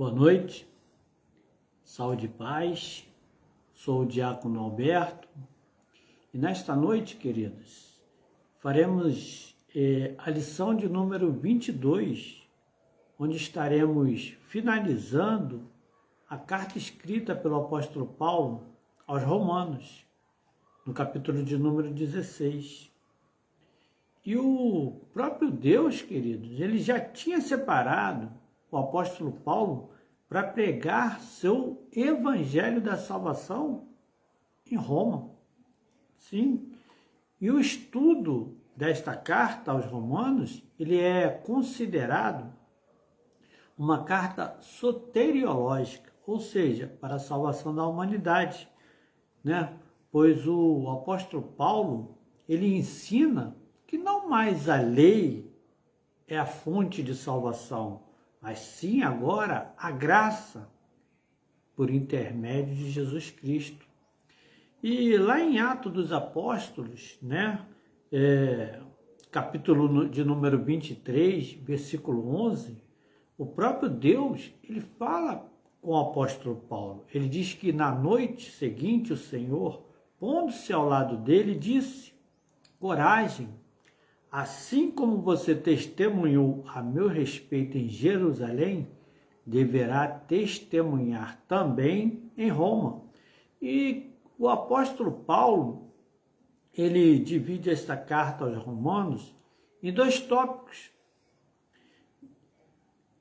Boa noite, saúde e paz, sou o diácono Alberto e nesta noite, queridos, faremos a lição de número 22, onde estaremos finalizando a carta escrita pelo apóstolo Paulo aos Romanos, no capítulo de número 16. E o próprio Deus, queridos, ele já tinha separado o apóstolo Paulo para pregar seu evangelho da salvação em Roma. Sim, e o estudo desta carta aos Romanos, ele é considerado uma carta soteriológica, ou seja, para a salvação da humanidade, né? Pois o apóstolo Paulo, ele ensina que não mais a lei é a fonte de salvação, mas sim agora a graça por intermédio de Jesus Cristo. E lá em Atos dos Apóstolos, né, capítulo de número 23, versículo 11, o próprio Deus, ele fala com o apóstolo Paulo. Ele diz que na noite seguinte o Senhor, pondo-se ao lado dele, disse: coragem, assim como você testemunhou a meu respeito em Jerusalém, deverá testemunhar também em Roma. E o apóstolo Paulo, ele divide esta carta aos Romanos em dois tópicos.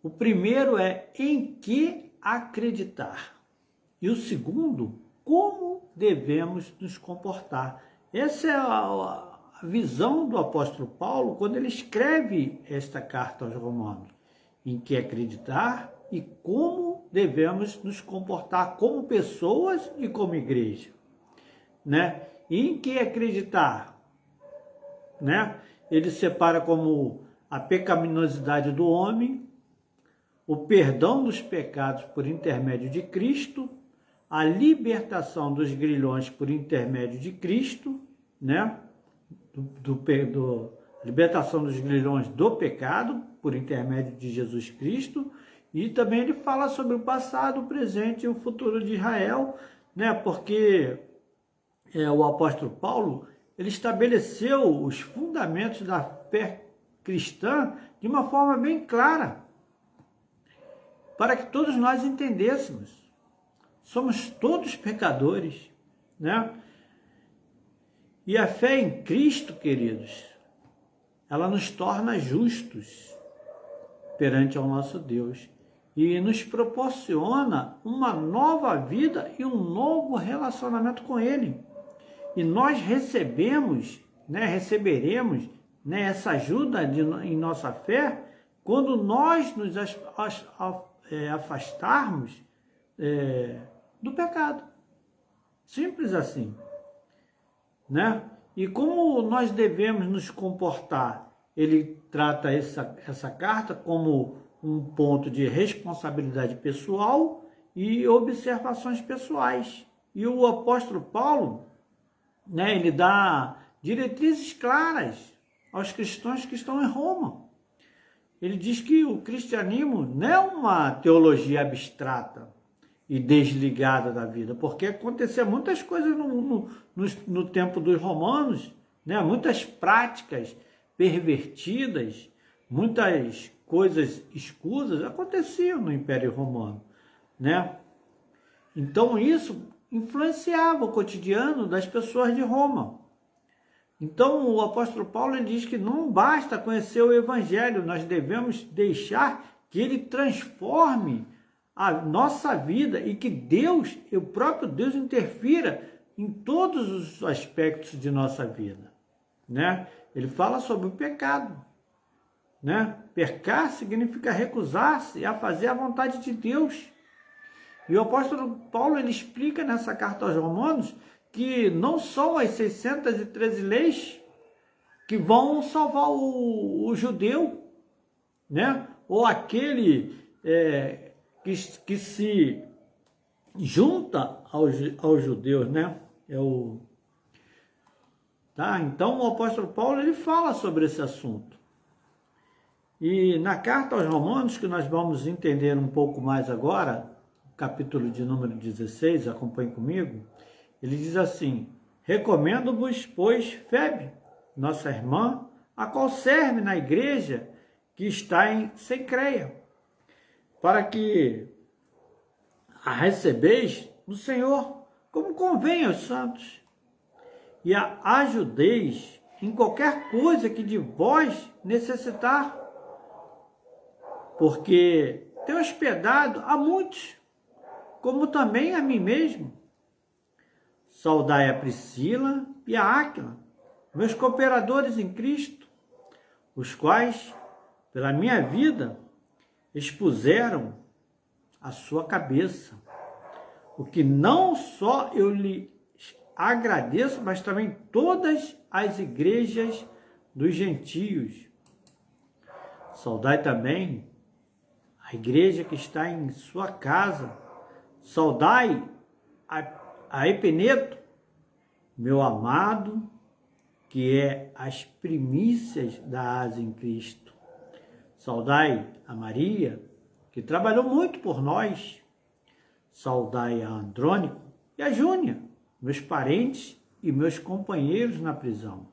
O primeiro é em que acreditar. E o segundo, como devemos nos comportar. Essa é a visão do apóstolo Paulo quando ele escreve esta carta aos Romanos, em que acreditar e como devemos nos comportar como pessoas e como igreja, né? E em que acreditar, né? Ele separa como a pecaminosidade do homem, o perdão dos pecados por intermédio de Cristo, a libertação dos grilhões por intermédio de Cristo, né? Libertação dos grilhões do pecado por intermédio de Jesus Cristo, e também ele fala sobre o passado, o presente e o futuro de Israel, né? Porque o apóstolo Paulo, ele estabeleceu os fundamentos da fé cristã de uma forma bem clara, para que todos nós entendêssemos. Somos todos pecadores, né? E a fé em Cristo, queridos, ela nos torna justos perante ao nosso Deus e nos proporciona uma nova vida e um novo relacionamento com Ele. E nós receberemos, né, essa ajuda em nossa fé quando nós nos afastarmos do pecado. Simples assim. Né? E como nós devemos nos comportar? Ele trata essa carta como um ponto de responsabilidade pessoal e observações pessoais. E o apóstolo Paulo, né, ele dá diretrizes claras aos cristãos que estão em Roma. Ele diz que o cristianismo não é uma teologia abstrata e desligada da vida, porque acontecia muitas coisas no tempo dos romanos, né? Muitas práticas pervertidas, muitas coisas escusas aconteciam no Império Romano, né? Então isso influenciava o cotidiano das pessoas de Roma. Então o apóstolo Paulo, ele diz que não basta conhecer o Evangelho, nós devemos deixar que ele transforme a nossa vida e que Deus, o próprio Deus, interfira em todos os aspectos de nossa vida, né? Ele fala sobre o pecado, né? Pecar significa recusar-se a fazer a vontade de Deus. E o apóstolo Paulo, ele explica nessa carta aos Romanos que não são as 613 leis que vão salvar o judeu, né? Ou aquele que se junta aos judeus, né? Então o apóstolo Paulo, ele fala sobre esse assunto. E na carta aos Romanos, que nós vamos entender um pouco mais agora, capítulo de número 16, acompanhe comigo, ele diz assim: recomendo-vos, pois, Febe, nossa irmã, a qual serve na igreja que está em Cencreia, para que a recebeis no Senhor, como convém aos santos, e a ajudeis em qualquer coisa que de vós necessitar, porque tenho hospedado a muitos, como também a mim mesmo. Saudai a Priscila e a Áquila, meus cooperadores em Cristo, os quais, pela minha vida, expuseram a sua cabeça, o que não só eu lhes agradeço, mas também todas as igrejas dos gentios. Saudai também a igreja que está em sua casa. Saudai a Epeneto, meu amado, que é as primícias da asa em Cristo. Saudai a Maria, que trabalhou muito por nós. Saudai a Andrônico e a Júnia, meus parentes e meus companheiros na prisão,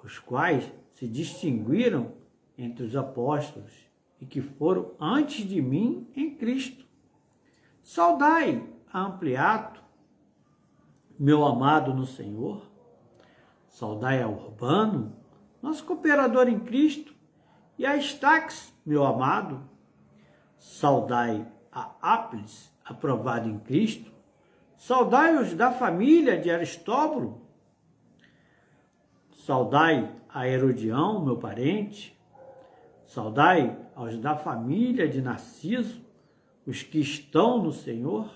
os quais se distinguiram entre os apóstolos e que foram antes de mim em Cristo. Saudai a Ampliato, meu amado no Senhor. Saudai a Urbano, nosso cooperador em Cristo, e a Estax, meu amado. Saudai a Aplis, aprovado em Cristo. Saudai os da família de Aristóbulo. Saudai a Herodião, meu parente. Saudai aos da família de Narciso, os que estão no Senhor.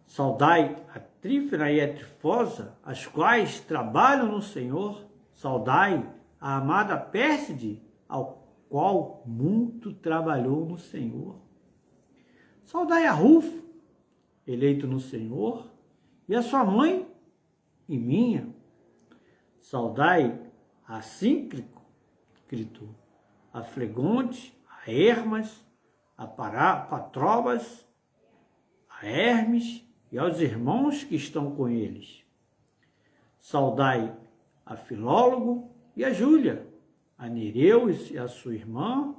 Saudai a Trífena e a Trifosa, as quais trabalham no Senhor. Saudai a amada Pérside, ao qual muito trabalhou no Senhor. Saudai a Rufo, eleito no Senhor, e a sua mãe e minha. Saudai a Sínclico, a Flegonte, a Hermas, a Patrobas, a Hermes e aos irmãos que estão com eles. Saudai a Filólogo e a Júlia, a Nereus e a sua irmã,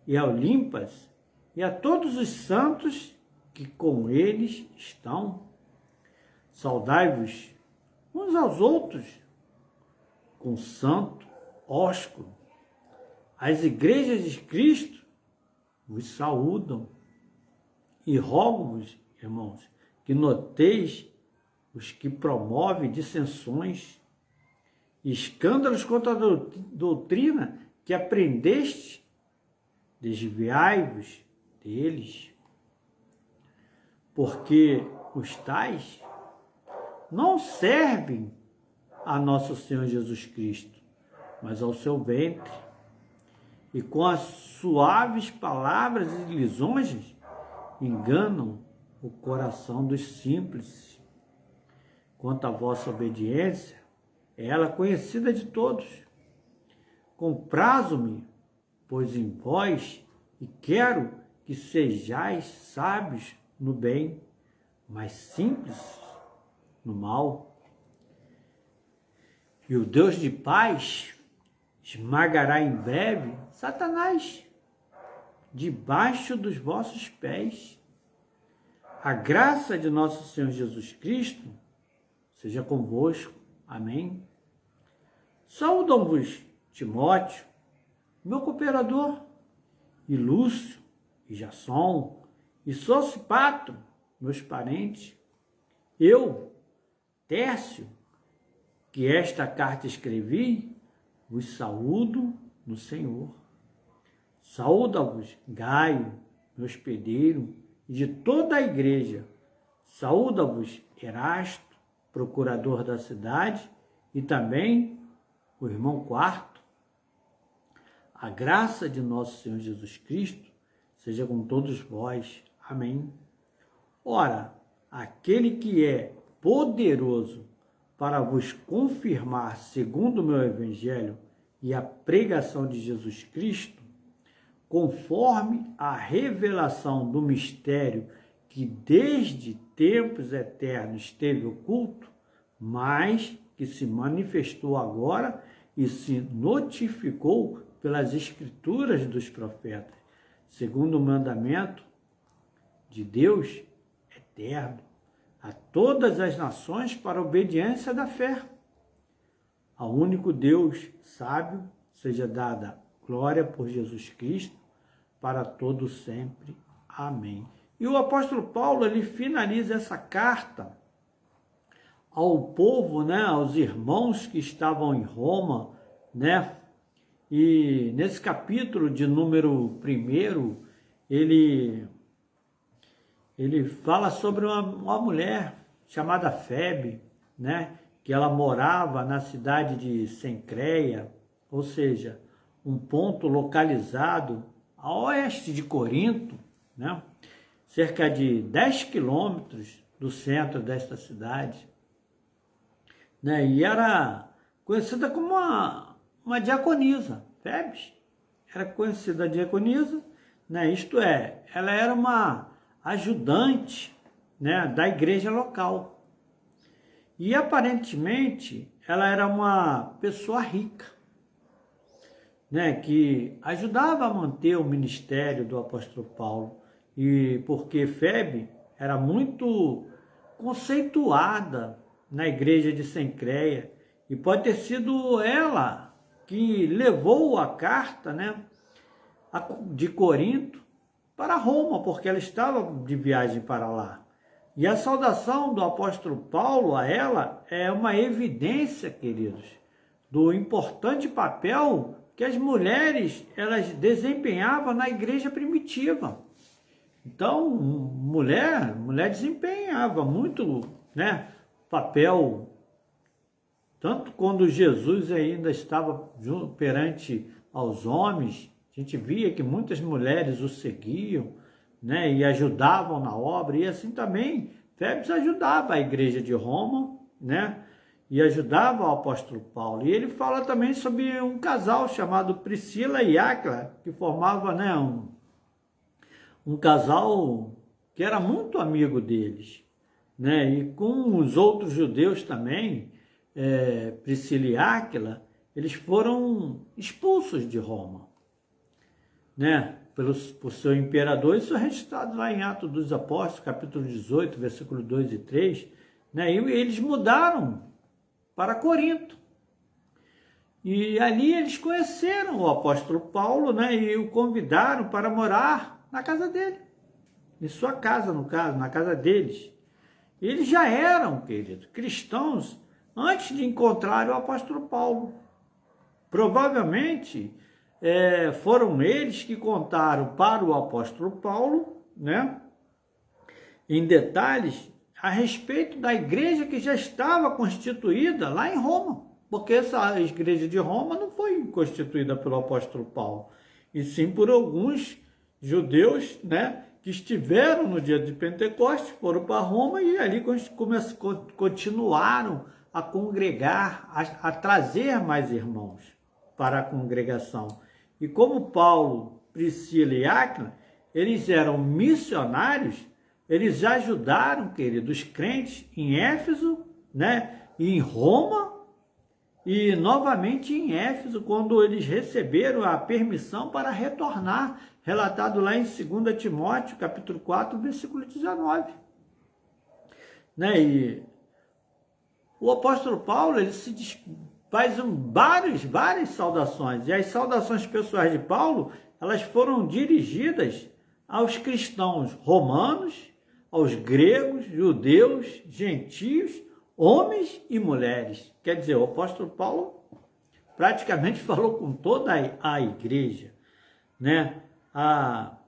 e a Olimpas, e a todos os santos que com eles estão. Saudai-vos uns aos outros com santo ósculo. As igrejas de Cristo vos saúdam, e rogo-vos, irmãos, que noteis os que promovem dissensões e escândalos contra a doutrina que aprendeste, desviai-vos deles, porque os tais não servem a nosso Senhor Jesus Cristo, mas ao seu ventre, e com as suaves palavras e lisonjas enganam o coração dos simples. Quanto à vossa obediência, é ela conhecida de todos. Comprazo-me, pois em vós, e quero que sejais sábios no bem, mas simples no mal. E o Deus de paz esmagará em breve Satanás debaixo dos vossos pés. A graça de nosso Senhor Jesus Cristo seja convosco. Amém. Saúdam-vos Timóteo, meu cooperador, e Lúcio, e Jasson, e Sosipatro, meus parentes. Eu, Tércio, que esta carta escrevi, vos saúdo no Senhor. Saúda-vos Gaio, meu hospedeiro, e de toda a igreja. Saúda-vos Erasto, procurador da cidade, e também o irmão Quarto. A graça de nosso Senhor Jesus Cristo seja com todos vós. Amém. Ora, aquele que é poderoso para vos confirmar, segundo o meu evangelho, e a pregação de Jesus Cristo, conforme a revelação do mistério que desde tempos eternos esteve oculto, mas que se manifestou agora e se notificou pelas escrituras dos profetas, segundo o mandamento de Deus eterno, a todas as nações para a obediência da fé. Ao único Deus sábio seja dada glória por Jesus Cristo, para todo sempre. Amém. E o apóstolo Paulo, ele finaliza essa carta ao povo, né, aos irmãos que estavam em Roma, né? E nesse capítulo de número 1, ele fala sobre uma mulher chamada Febe, né? Que ela morava na cidade de Cencreia, ou seja, um ponto localizado a oeste de Corinto, né? Cerca de 10 quilômetros do centro desta cidade, né? E era conhecida como uma diaconisa. Febe era conhecida diaconisa, né? Isto é, ela era uma ajudante, né, da igreja local. E aparentemente ela era uma pessoa rica, né, que ajudava a manter o ministério do apóstolo Paulo. E porque Febe era muito conceituada na igreja de Cencreia, e pode ter sido ela que levou a carta, né, de Corinto para Roma, porque ela estava de viagem para lá. E a saudação do apóstolo Paulo a ela é uma evidência, queridos, do importante papel que as mulheres elas desempenhavam na igreja primitiva. Então, mulher desempenhava muito, né, papel, tanto quando Jesus ainda estava perante aos homens, a gente via que muitas mulheres o seguiam, né, e ajudavam na obra, e assim também Febe ajudava a igreja de Roma, né, e ajudava o apóstolo Paulo. E ele fala também sobre um casal chamado Priscila e Áquila, que formava, né, um casal que era muito amigo deles, né, e com os outros judeus também, Priscila e Áquila, eles foram expulsos de Roma, né, por seu imperador. Isso é registrado lá em Atos dos Apóstolos, capítulo 18, versículo 2 e 3, né, e eles mudaram para Corinto. E ali eles conheceram o apóstolo Paulo, né, e o convidaram para morar na casa dele, em sua casa, no caso, na casa deles. Eles já eram, queridos, cristãos antes de encontrar o apóstolo Paulo. Provavelmente foram eles que contaram para o apóstolo Paulo, né, em detalhes, a respeito da igreja que já estava constituída lá em Roma, porque essa igreja de Roma não foi constituída pelo apóstolo Paulo, e sim por alguns judeus, né, que estiveram no dia de Pentecostes, foram para Roma e ali continuaram a congregar, a trazer mais irmãos para a congregação. E como Paulo, Priscila e Áquila, eles eram missionários, eles ajudaram, queridos, os crentes em Éfeso, né, e em Roma, e novamente em Éfeso, quando eles receberam a permissão para retornar, relatado lá em 2 Timóteo, capítulo 4, versículo 19. Né? E o apóstolo Paulo, ele faz várias saudações, e as saudações pessoais de Paulo, elas foram dirigidas aos cristãos romanos, aos gregos, judeus, gentios, homens e mulheres. Quer dizer, o apóstolo Paulo praticamente falou com toda a igreja, né? A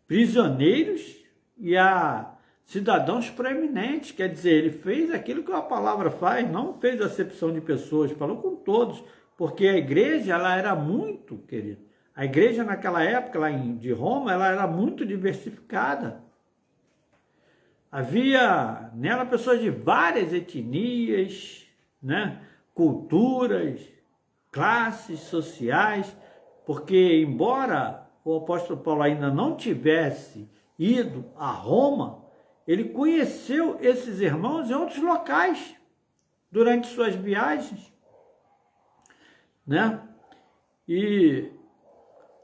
prisioneiros e a cidadãos proeminentes. Quer dizer, ele fez aquilo que a palavra faz, não fez acepção de pessoas, falou com todos, porque a igreja, ela era muito, querido, a igreja naquela época, lá de Roma, ela era muito diversificada. Havia nela pessoas de várias etnias, né, culturas, classes sociais, porque embora o apóstolo Paulo ainda não tivesse ido a Roma, ele conheceu esses irmãos em outros locais durante suas viagens, né? E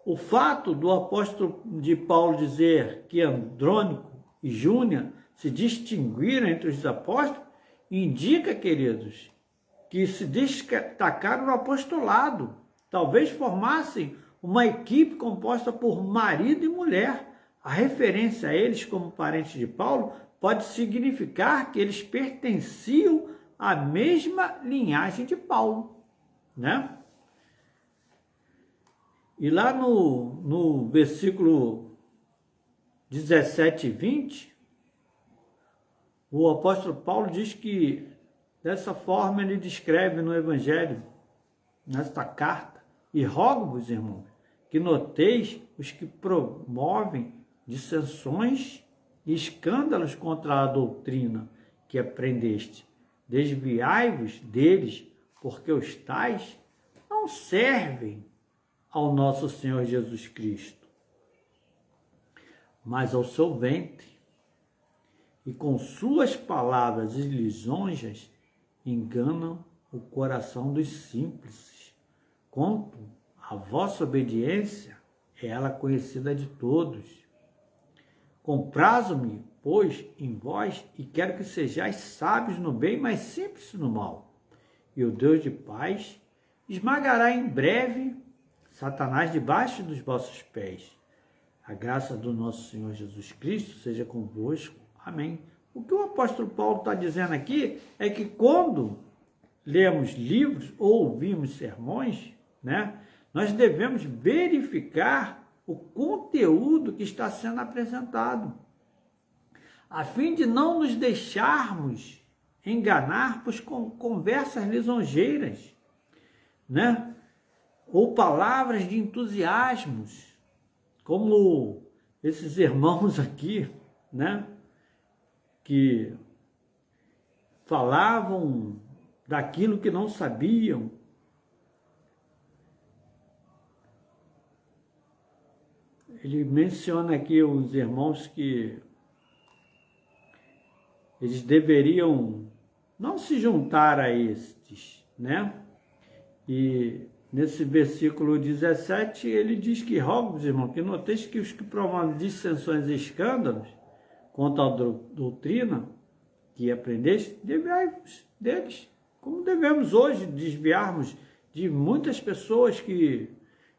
o fato do apóstolo de Paulo dizer que Andrônico e Júnia se distinguiram entre os apóstolos indica, queridos, que se destacaram no apostolado. Talvez formassem uma equipe composta por marido e mulher. A referência a eles como parentes de Paulo pode significar que eles pertenciam à mesma linhagem de Paulo, né? E lá no versículo 17 e 20, o apóstolo Paulo diz que dessa forma ele descreve no Evangelho, nesta carta: e rogo-vos, irmãos, que noteis os que promovem dissensões e escândalos contra a doutrina que aprendeste. Desviai-vos deles, porque os tais não servem ao nosso Senhor Jesus Cristo, mas ao seu ventre, e com suas palavras e lisonjas enganam o coração dos simples. Quanto à vossa obediência, é ela conhecida de todos. Comprazo-me, pois, em vós, e quero que sejais sábios no bem, mas simples no mal. E o Deus de paz esmagará em breve Satanás debaixo dos vossos pés. A graça do nosso Senhor Jesus Cristo seja convosco. Amém. O que o apóstolo Paulo está dizendo aqui é que quando lemos livros ou ouvimos sermões, né, nós devemos verificar o conteúdo que está sendo apresentado, a fim de não nos deixarmos enganar por conversas lisonjeiras, né, ou palavras de entusiasmos, como esses irmãos aqui, né, que falavam daquilo que não sabiam. Ele menciona aqui os irmãos que eles deveriam não se juntar a estes, né? E nesse versículo 17, ele diz que rogo-vos, irmão, que noteis que os que promovem dissensões e escândalos contra a doutrina que aprendeste, desviai-vos deles, como devemos hoje desviarmos de muitas pessoas que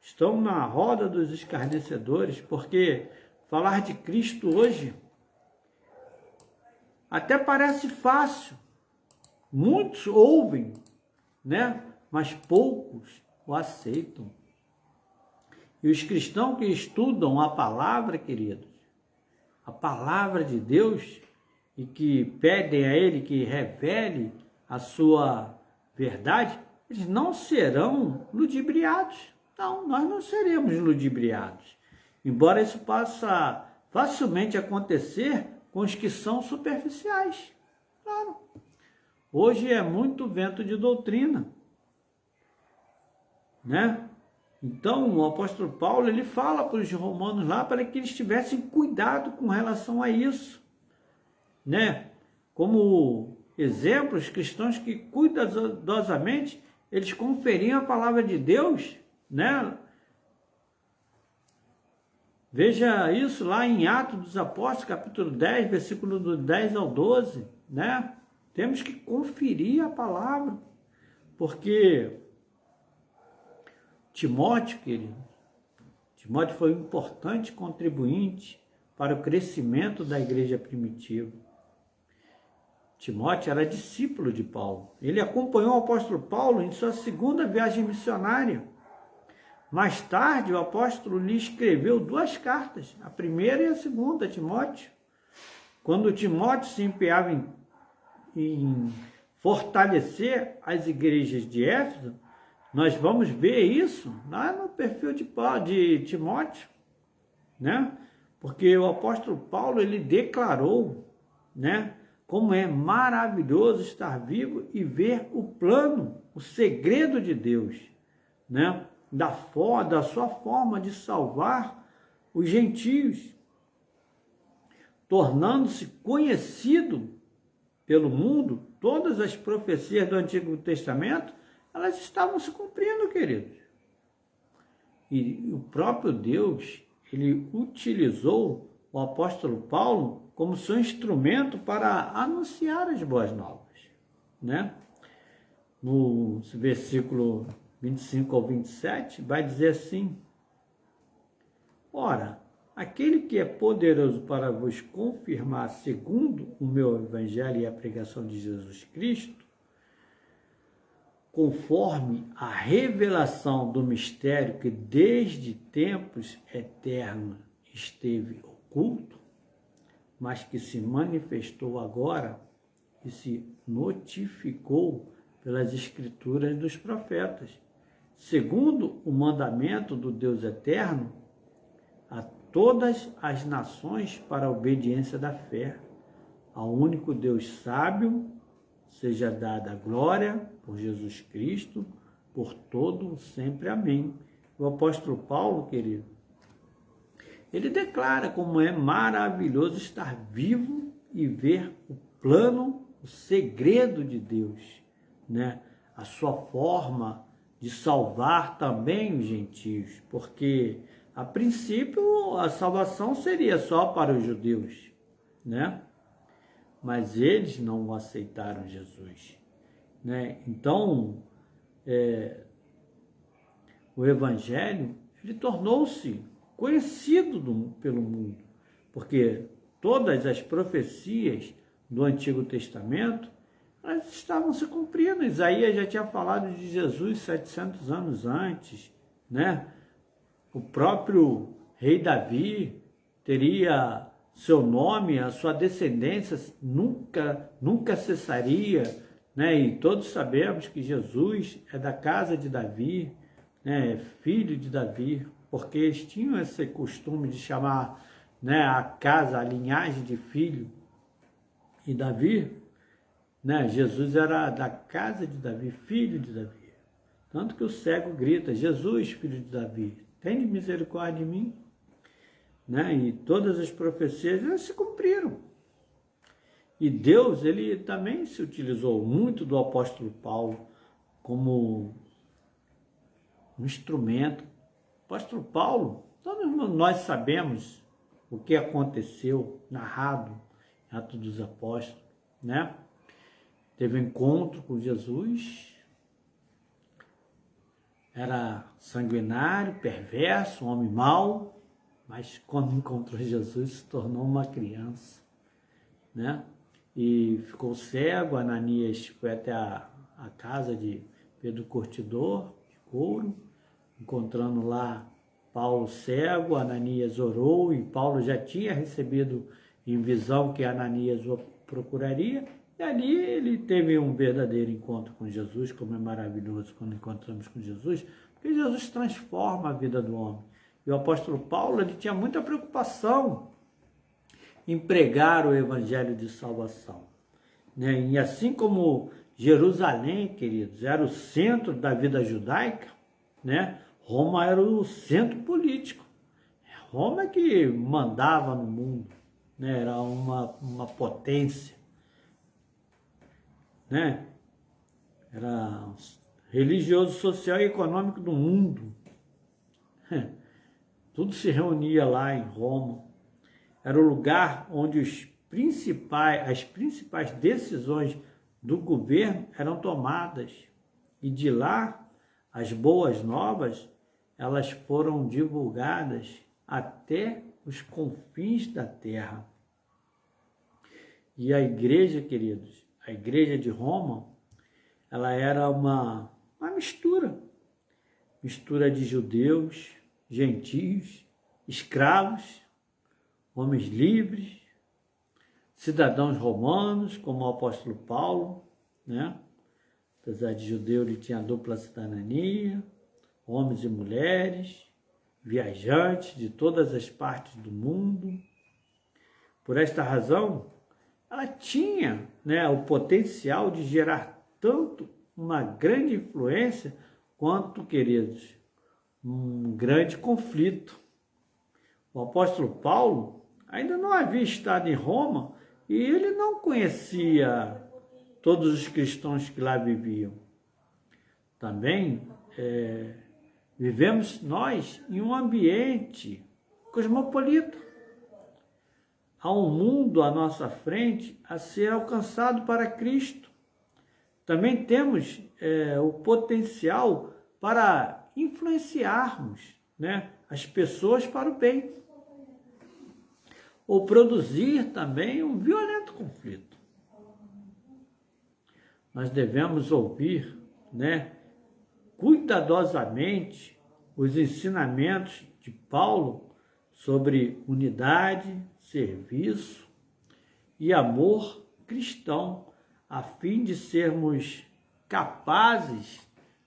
estão na roda dos escarnecedores, porque falar de Cristo hoje até parece fácil. Muitos ouvem, né? Mas poucos o aceitam. E os cristãos que estudam a palavra, queridos, a palavra de Deus, e que pedem a Ele que revele a sua verdade, eles não serão ludibriados. Não, nós não seremos ludibriados. Embora isso possa facilmente acontecer com os que são superficiais. Claro. Hoje é muito vento de doutrina, né? Então, o apóstolo Paulo, ele fala para os romanos lá para que eles tivessem cuidado com relação a isso, né? Como exemplo, os cristãos que cuidadosamente eles conferiam a palavra de Deus, né? Veja isso lá em Atos dos Apóstolos, capítulo 10, versículo do 10 ao 12, né? Temos que conferir a palavra, porque Timóteo, querido, Timóteo foi um importante contribuinte para o crescimento da igreja primitiva. Timóteo era discípulo de Paulo. Ele acompanhou o apóstolo Paulo em sua segunda viagem missionária. Mais tarde, o apóstolo lhe escreveu 2 cartas, a primeira e a segunda, a Timóteo. Quando Timóteo se empenhava em fortalecer as igrejas de Éfeso, nós vamos ver isso lá no perfil de Timóteo, né? Porque o apóstolo Paulo, ele declarou, né, como é maravilhoso estar vivo e ver o plano, o segredo de Deus. né, da sua forma de salvar os gentios, tornando-se conhecido pelo mundo. Todas as profecias do Antigo Testamento, elas estavam se cumprindo, queridos. E o próprio Deus, ele utilizou o apóstolo Paulo como seu instrumento para anunciar as boas novas, né? No versículo 25 ao 27, vai dizer assim: ora, aquele que é poderoso para vos confirmar segundo o meu evangelho e a pregação de Jesus Cristo, conforme a revelação do mistério que desde tempos eternos esteve oculto, mas que se manifestou agora e se notificou pelas escrituras dos profetas, segundo o mandamento do Deus eterno, a todas as nações para a obediência da fé, ao único Deus sábio, seja dada a glória por Jesus Cristo, por todo sempre. Amém. O apóstolo Paulo, querido, ele declara como é maravilhoso estar vivo e ver o plano, o segredo de Deus, né? A sua forma de salvar também os gentios, porque a princípio a salvação seria só para os judeus, né? Mas eles não aceitaram Jesus, né? Então, o Evangelho, ele tornou-se conhecido pelo mundo, porque todas as profecias do Antigo Testamento, elas estavam se cumprindo. Isaías já tinha falado de Jesus 700 anos antes, né? O próprio rei Davi teria seu nome, a sua descendência nunca cessaria, né? E todos sabemos que Jesus é da casa de Davi, né? É filho de Davi, porque eles tinham esse costume de chamar, né, a casa, a linhagem de filho. E Davi, né, Jesus era da casa de Davi, filho de Davi. Tanto que o cego grita: Jesus, filho de Davi, tem misericórdia de mim. Né? E todas as profecias, elas se cumpriram. E Deus, ele também se utilizou muito do apóstolo Paulo como um instrumento. O apóstolo Paulo, todos nós sabemos o que aconteceu, narrado em Atos dos Apóstolos, né? Teve um encontro com Jesus, era sanguinário, perverso, um homem mau, mas quando encontrou Jesus se tornou uma criança, né? E ficou cego. Ananias foi até a casa de Pedro Curtidor, de couro, encontrando lá Paulo cego. Ananias orou e Paulo já tinha recebido em visão que Ananias o procuraria. E ali ele teve um verdadeiro encontro com Jesus, como é maravilhoso quando encontramos com Jesus, porque Jesus transforma a vida do homem. E o apóstolo Paulo, ele tinha muita preocupação em pregar o evangelho de salvação, né? E assim como Jerusalém, queridos, era o centro da vida judaica, né? Roma era o centro político. Roma é que mandava no mundo, né? Era uma potência, né? Era religioso, social e econômico do mundo. Tudo se reunia lá em Roma. Era o lugar onde as principais decisões do governo eram tomadas. E de lá, as boas novas, elas foram divulgadas até os confins da terra. E a igreja, queridos, a igreja de Roma, ela era uma mistura de judeus, gentios, escravos, homens livres, cidadãos romanos, como o apóstolo Paulo, né? Apesar de judeu, ele tinha dupla cidadania, homens e mulheres, viajantes de todas as partes do mundo. Por esta razão, ela tinha, né, o potencial de gerar tanto uma grande influência quanto, queridos, um grande conflito. O apóstolo Paulo ainda não havia estado em Roma e ele não conhecia todos os cristãos que lá viviam. Também vivemos nós em um ambiente cosmopolita. Há um mundo à nossa frente a ser alcançado para Cristo. Também temos o potencial para influenciarmos, né, as pessoas para o bem. Ou produzir também um violento conflito. Nós devemos ouvir, né, cuidadosamente os ensinamentos de Paulo sobre unidade, serviço e amor cristão, a fim de sermos capazes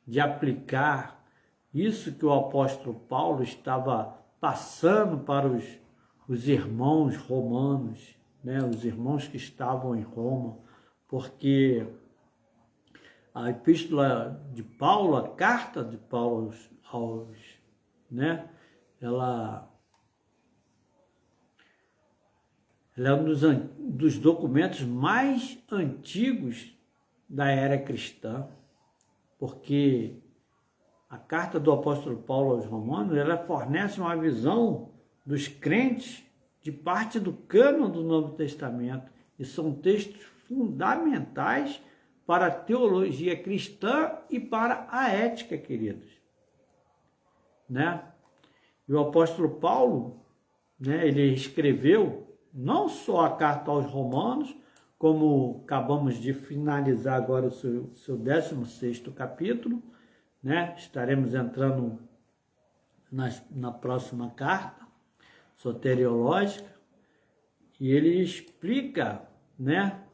de aplicar isso que o apóstolo Paulo estava passando para os irmãos romanos, né, os irmãos que estavam em Roma, porque a epístola de Paulo, a carta de Paulo né, ela é um dos documentos mais antigos da era cristã, porque a carta do apóstolo Paulo aos Romanos, ela fornece uma visão dos crentes de parte do cânon do Novo Testamento, e são textos fundamentais para a teologia cristã e para a ética, queridos. Né? E o apóstolo Paulo, né, ele escreveu não só a carta aos Romanos, como acabamos de finalizar agora o seu 16º capítulo, né? Estaremos entrando na próxima carta, soteriológica, e ele explica, né,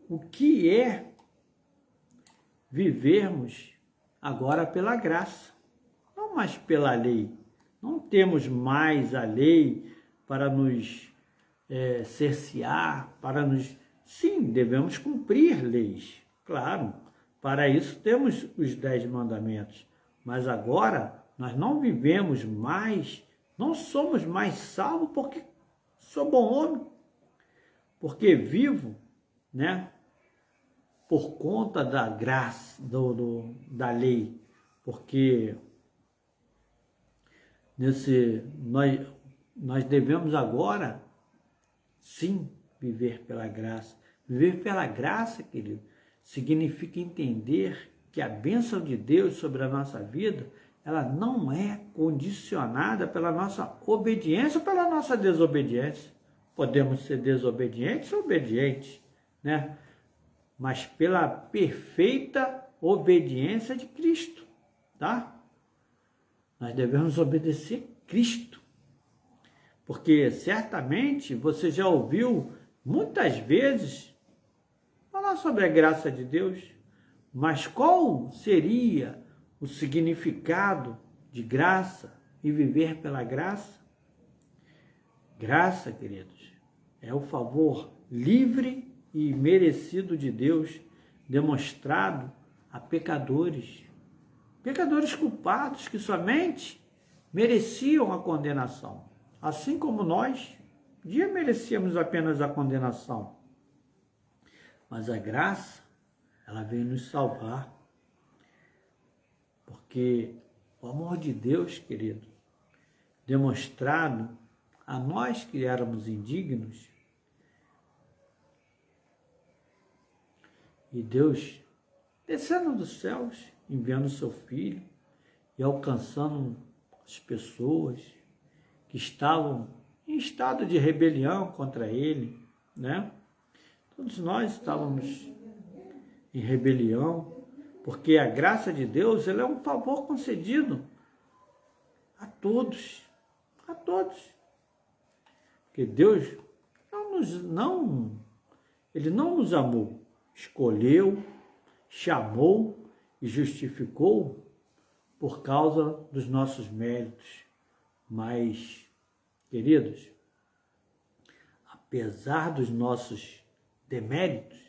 o que é vivermos agora pela graça, não mais pela lei. Não temos mais a lei para nos cercear, para nos... Sim, devemos cumprir leis, claro. Para isso temos os 10 mandamentos. Mas agora nós não vivemos mais, não somos mais salvos porque sou bom homem, porque vivo, né, por conta da graça, da lei, porque nós devemos agora, sim, viver pela graça. Viver pela graça, querido, significa entender que a bênção de Deus sobre a nossa vida, ela não é condicionada pela nossa obediência ou pela nossa desobediência. Podemos ser desobedientes ou obedientes, né? Mas pela perfeita obediência de Cristo, tá? Nós devemos obedecer Cristo, porque certamente você já ouviu muitas vezes falar sobre a graça de Deus, mas qual seria o significado de graça e viver pela graça? Graça, queridos, é o favor livre e merecido de Deus demonstrado a pecadores culpados que somente mereciam a condenação, assim como nós merecíamos apenas a condenação. Mas a graça, ela veio nos salvar, porque o amor de Deus, querido, demonstrado a nós que éramos indignos, e Deus descendo dos céus, enviando seu Filho e alcançando as pessoas que estavam em estado de rebelião contra Ele, né? Todos nós estávamos em rebelião, porque a graça de Deus, ela é um favor concedido a todos, porque Deus Ele não nos amou, escolheu, chamou e justificou por causa dos nossos méritos. Mas, queridos, apesar dos nossos deméritos,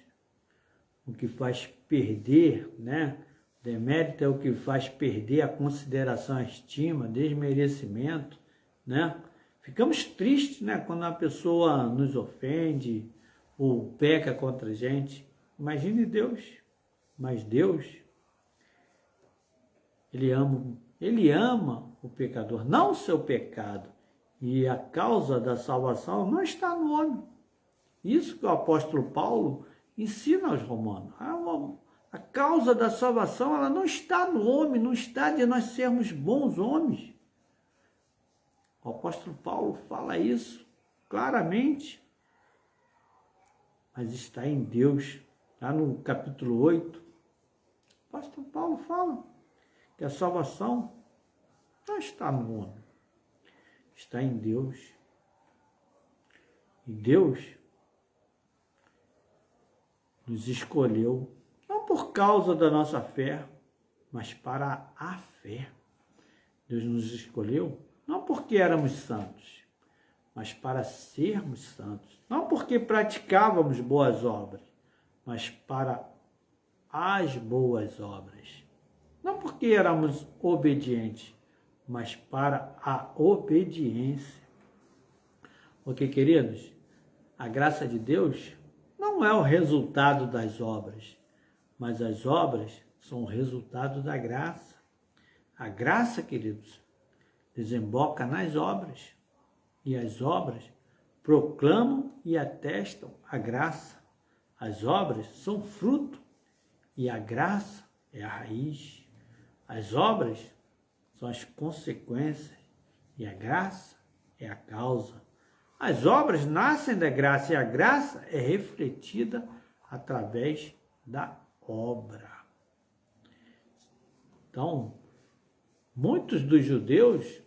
o que faz perder, né, Demérito é o que faz perder a consideração, a estima, desmerecimento, né? Ficamos tristes, né, quando a pessoa nos ofende ou peca contra a gente. Imagine Deus, mas Deus, Ele ama o pecador, não o seu pecado. E a causa da salvação não está no homem. Isso que o apóstolo Paulo ensina aos romanos. A causa da salvação, ela não está no homem, não está de nós sermos bons homens. O apóstolo Paulo fala isso claramente, mas está em Deus. Lá no capítulo 8, o apóstolo Paulo fala que a salvação não está no homem, está em Deus. E Deus nos escolheu, não por causa da nossa fé, mas para a fé. Deus nos escolheu não porque éramos santos, mas para sermos santos. Não porque praticávamos boas obras, mas para as boas obras. Não porque éramos obedientes, mas para a obediência. Porque, queridos, a graça de Deus não é o resultado das obras, mas as obras são o resultado da graça. A graça, queridos, desemboca nas obras, e as obras proclamam e atestam a graça. As obras são fruto, e a graça é a raiz. As obras são as consequências, e a graça é a causa. As obras nascem da graça, e a graça é refletida através da obra. Então, muitos dos judeus,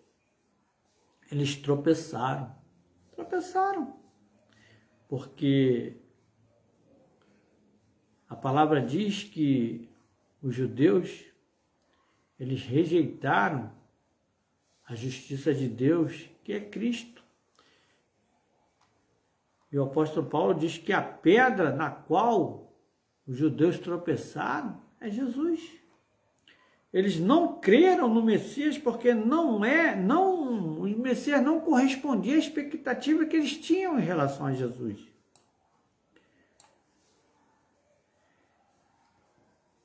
eles tropeçaram, porque a palavra diz que os judeus, eles rejeitaram a justiça de Deus, que é Cristo. E o apóstolo Paulo diz que a pedra na qual os judeus tropeçaram é Jesus. Eles não creram no Messias porque o Messias não correspondia à expectativa que eles tinham em relação a Jesus.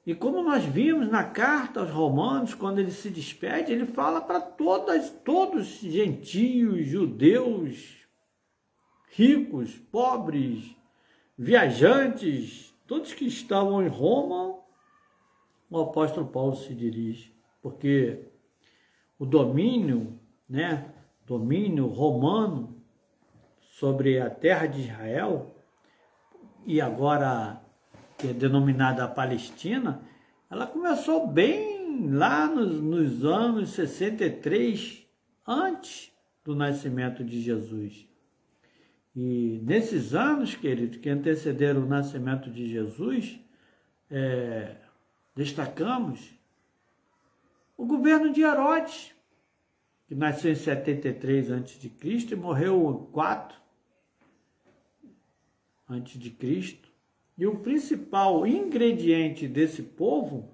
E como nós vimos na carta aos Romanos, quando ele se despede, ele fala para todos gentios, judeus, ricos, pobres, viajantes, todos que estavam em Roma, o apóstolo Paulo se dirige, porque o domínio romano sobre a terra de Israel, e agora que é denominada a Palestina, ela começou bem lá nos anos 63, antes do nascimento de Jesus. E nesses anos, queridos, que antecederam o nascimento de Jesus, destacamos o governo de Herodes, que nasceu em 73 a.C. e morreu em 4 a.C. E o principal ingrediente desse povo,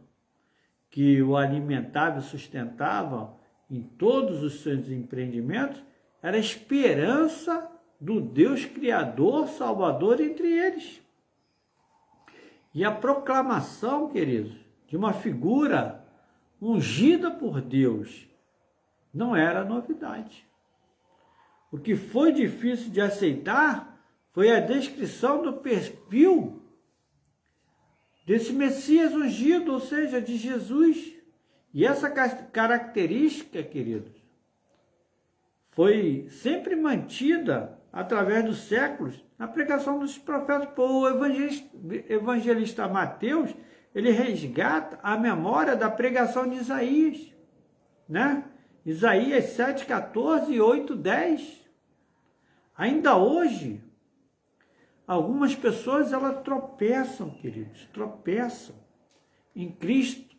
que o alimentava e sustentava em todos os seus empreendimentos, era a esperança do Deus Criador, Salvador entre eles. E a proclamação, queridos, de uma figura ungida por Deus não era novidade. O que foi difícil de aceitar foi a descrição do perfil desse Messias ungido, ou seja, de Jesus. E essa característica, queridos, foi sempre mantida através dos séculos na pregação dos profetas. O evangelista Mateus, ele resgata a memória da pregação de Isaías, né? Isaías 7,14 e 8,10. Ainda hoje, algumas pessoas, elas tropeçam, queridos, tropeçam em Cristo,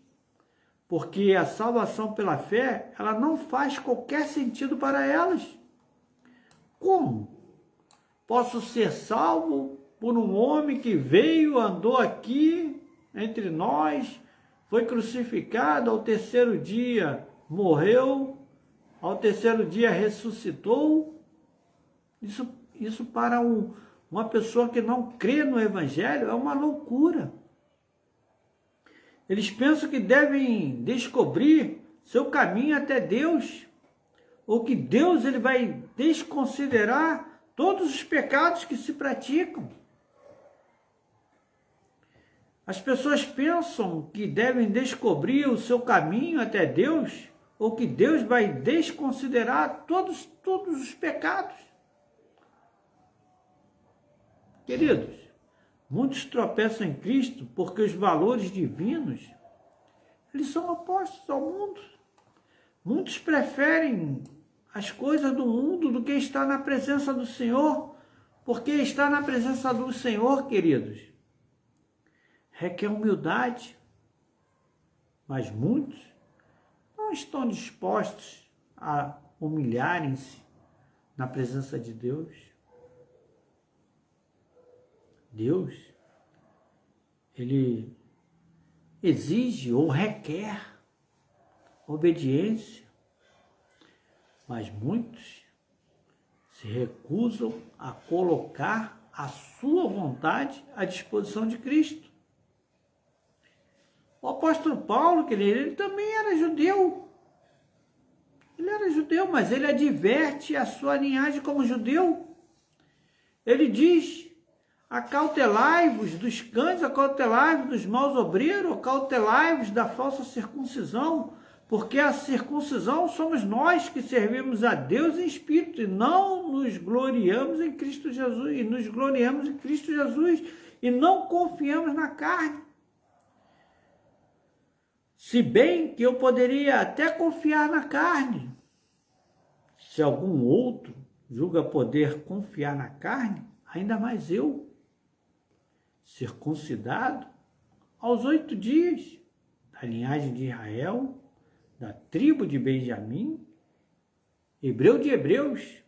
porque a salvação pela fé, ela não faz qualquer sentido para elas. Como posso ser salvo por um homem que veio, andou aqui entre nós, foi crucificado, ao terceiro dia morreu, ao terceiro dia ressuscitou. Isso para uma pessoa que não crê no Evangelho é uma loucura. Eles pensam que devem descobrir seu caminho até Deus, ou que Deus ele vai desconsiderar todos os pecados que se praticam. As pessoas pensam que devem descobrir o seu caminho até Deus, ou que Deus vai desconsiderar todos os pecados. Queridos, muitos tropeçam em Cristo porque os valores divinos, eles são opostos ao mundo. Muitos preferem as coisas do mundo do que estar na presença do Senhor, porque estar na presença do Senhor, queridos, requer humildade, mas muitos não estão dispostos a humilharem-se na presença de Deus. Deus, ele exige ou requer obediência, mas muitos se recusam a colocar a sua vontade à disposição de Cristo. O apóstolo Paulo, ele também era judeu. Ele era judeu, mas ele adverte a sua linhagem como judeu. Ele diz: acautelai-vos dos cães, acautelai-vos dos maus obreiros, acautelai-vos da falsa circuncisão, porque a circuncisão somos nós que servimos a Deus em espírito e não nos gloriamos em Cristo Jesus, e não confiamos na carne. Se bem que eu poderia até confiar na carne, se algum outro julga poder confiar na carne, ainda mais eu, circuncidado aos 8 dias, da linhagem de Israel, da tribo de Benjamim, hebreu de hebreus.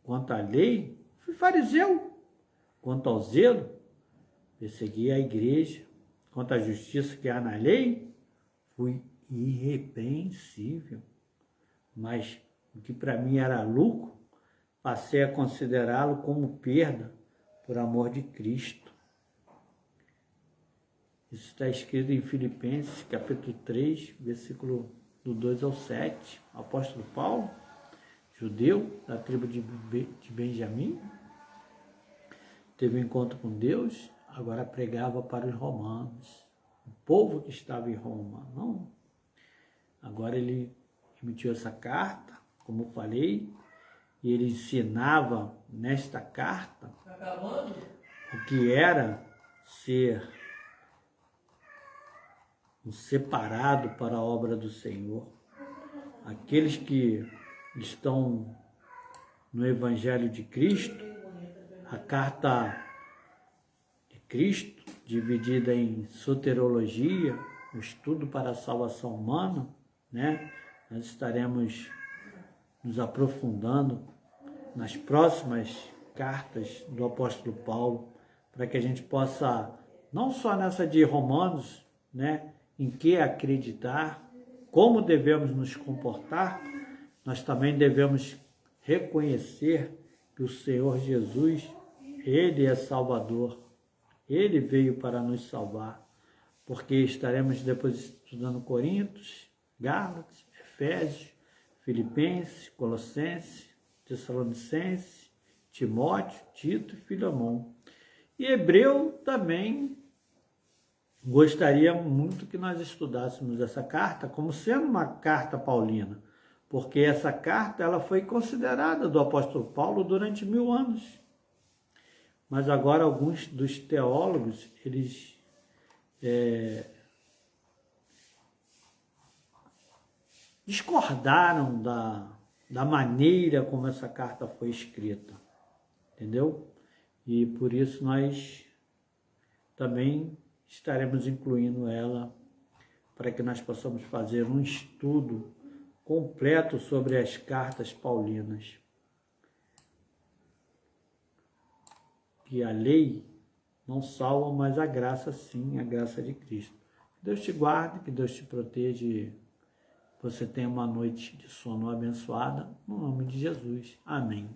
Quanto à lei, fui fariseu. Quanto ao zelo, persegui a igreja. Quanto à justiça que há na lei, fui irrepreensível. Mas o que para mim era lucro, passei a considerá-lo como perda por amor de Cristo. Isso está escrito em Filipenses, capítulo 3, versículo do 2 ao 7. O apóstolo Paulo, judeu da tribo de Benjamim, teve um encontro com Deus, agora pregava para os romanos, o povo que estava em Roma. Não. Agora ele emitiu essa carta, como eu falei, e ele ensinava nesta carta o que era ser um separado para a obra do Senhor. Aqueles que estão no Evangelho de Cristo, a carta de Cristo, dividida em soteriologia, o estudo para a salvação humana, né? Nós estaremos nos aprofundando nas próximas cartas do apóstolo Paulo, para que a gente possa, não só nessa de Romanos, né, em que acreditar, como devemos nos comportar, nós também devemos reconhecer que o Senhor Jesus, Ele é Salvador, Ele veio para nos salvar, porque estaremos depois estudando Coríntios, Gálatas, Efésios, Filipenses, Colossenses, Tessalonicenses, Timóteo, Tito e Filemão. E Hebreu também gostaria muito que nós estudássemos essa carta como sendo uma carta paulina, porque essa carta ela foi considerada do apóstolo Paulo durante 1000 anos. Mas agora alguns dos teólogos, eles discordaram da maneira como essa carta foi escrita, entendeu? E por isso nós também estaremos incluindo ela para que nós possamos fazer um estudo completo sobre as cartas paulinas. Que a lei não salva, mas a graça sim, a graça de Cristo. Deus te guarde, que Deus te proteja e você tenha uma noite de sono abençoada, no nome de Jesus. Amém.